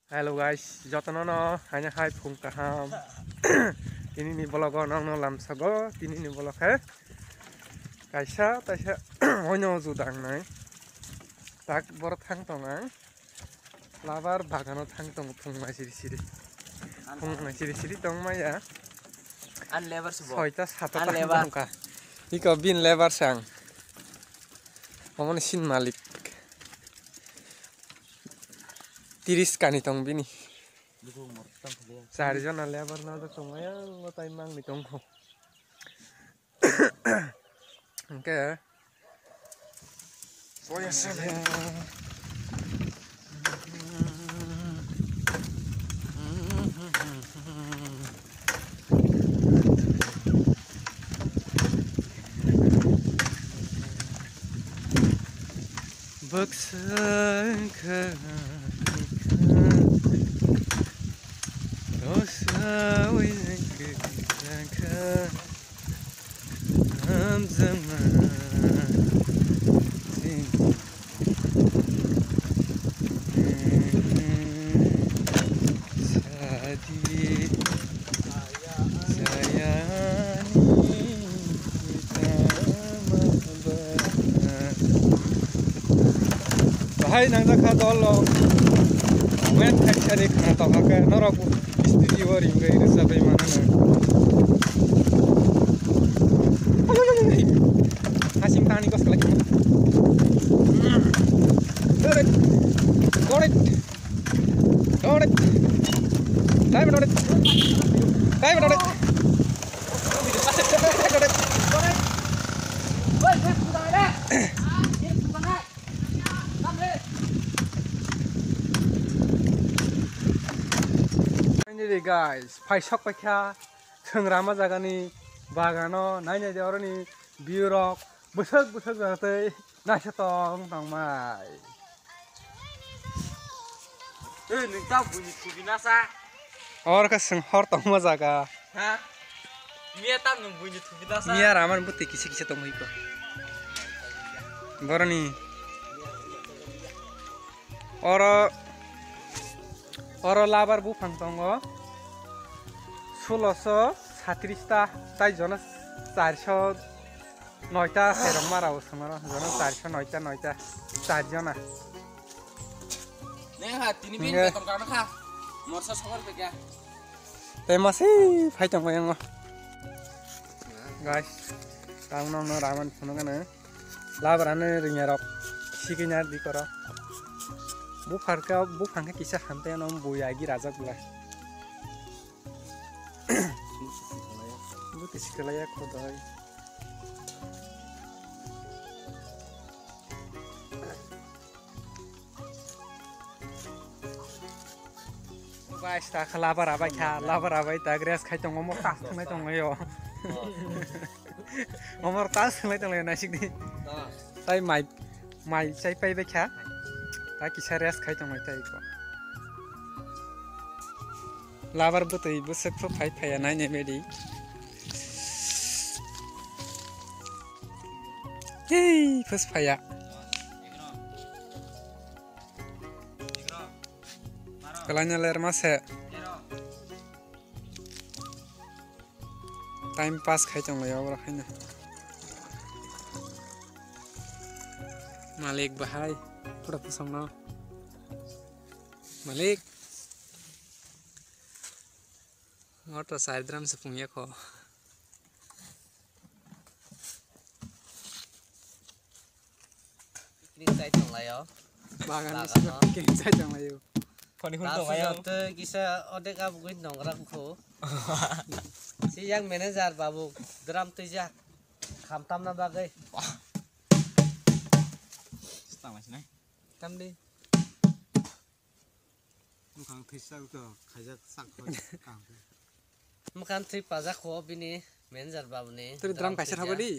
Hello guys, jotono no hanya hai phung kaham. Ini ni bologo nong no lam sago, ini ni bolog he. Kaisa taisa oino judang nai. Tak bor thang tongang. Labar bagano thang tong phung ma siri siri. Phung ma siri siri tong ma ya. An lebar subo. Soita sata tang ka. Iko bin lebar sang. Omon sin malik. 30 kani tong bini. Sari jona lebar na to tong ya ngotai mang ni tong ko. Oke. Soya sele. Baksan ka dosa winan ka am zaman sadi Hai nang nak dolo, men tak cari kena tahu ke, noraku istri wari ngai sampai mana na. Asim tani kos kelak. Dorek, dorek, dorek, time dorek, time dorek. Ini guys, paisok pakai cengrama jaga ni bagano, naiknya di orang ni biurok, besar berarti naik tong mai. Nintau bunyi tubinasa. Orang keseng hor tong ma jaga. Hah? Mia tak bunyi tubinasa. Mia raman buti kisi tong iko. Orang ni, orang labar bu pantonggo. 1637 তাই জন 409টা সেরম মারা ওসমার জন 409টা চারজনা নে হা তিনি বিন বেতন কারণ খা মরসা সবার বেগা তে মাসি ফাইতং কয়ং গাইস টাউন ন রামান ফোনগানে লাবরানে রিঙারক সিকিনার দি কর বু ফাঙ্কা কিসা খানতে নম বইয়াগি রাজা গুলা Buti sekelaya kodai. Guys, tak labar abai tak res khai tong omor tas thang tong yo. Omor tas thang tong yo nasik di. Tai mai chai pai be kha. Ta kisa res khai tong tai ko. Labar butai busek pro phai phai nai ne medi. Hey, first fire. Kalanya ler mas hai. Time pass khai chong layo ora khai na. Malik bahai, pura pusong na. Malik. Ngoto saidram se pungya ko. Kisah tong layo. Bagan kisah tong layo. Koni hun tong layo. Tapi kisah odek abu kuin tong rak ko. Si yang manager babu drum tu jak. Khamtam na bagai. Setang macam ni. Tam di. Mukhang thisa tu khajak sak kang. Mukhang thi pajak ko bini manager babu ni. Tu drum kaisar haba di.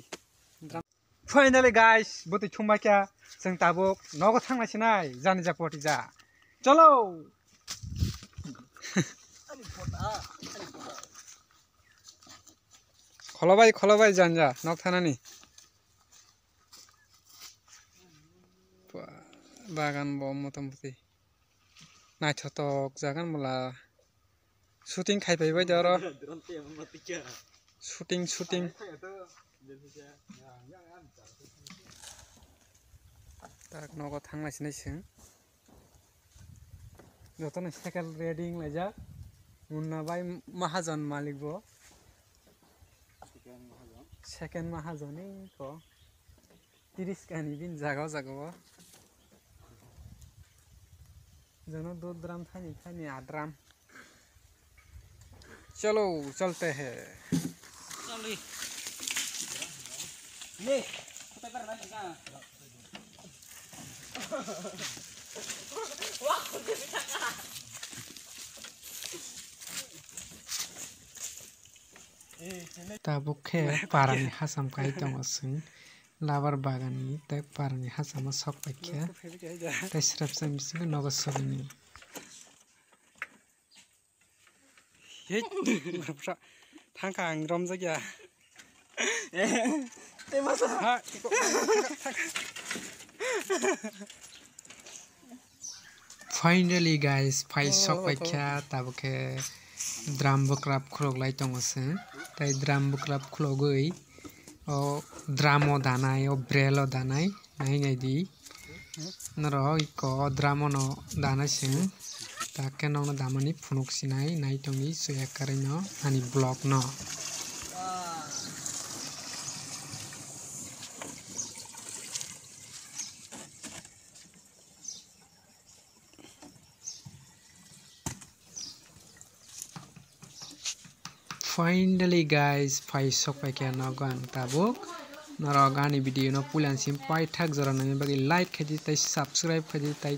Finally guys, buti chuma kya जों दाबो नगो थांनायसिनाय जानि जा पटी जा चलो खलबाय जान जा नग थानानि बागान बम मथमथि नायथ'थक जागोन मला shooting खायफैबाय दर' shooting tak nogo थांनायसै जों जतन साइकेल रेडिं लायजा मुन्ना बाय माहाजन मालिक बो सेकेंड माहाजन को 30 कानी बिन जागाव जनो 2 ड्राम थानी 8 ड्राम चलो चलते हैं ले tabukhe parani hasam kai tongosin labar bagani te parani hasama sokpakya te srapsam bisingo nogo solini hey grapsa thangka angrom jagya te masa ha finally guys pai sokpakya tabukhe drum bukrap khulok lai tongosin tai drum bukrap khulogoi o dramo danai o brelo danai nai di naro iko dramo no danai sing ta kenong damani phunuk sinai nai tongi soyakari no ani block no finally guys pai sokpakya nogo ang tabuk naro gani video no pulan sim pai thak jora nami bagi like khadi tai subscribe khadi tai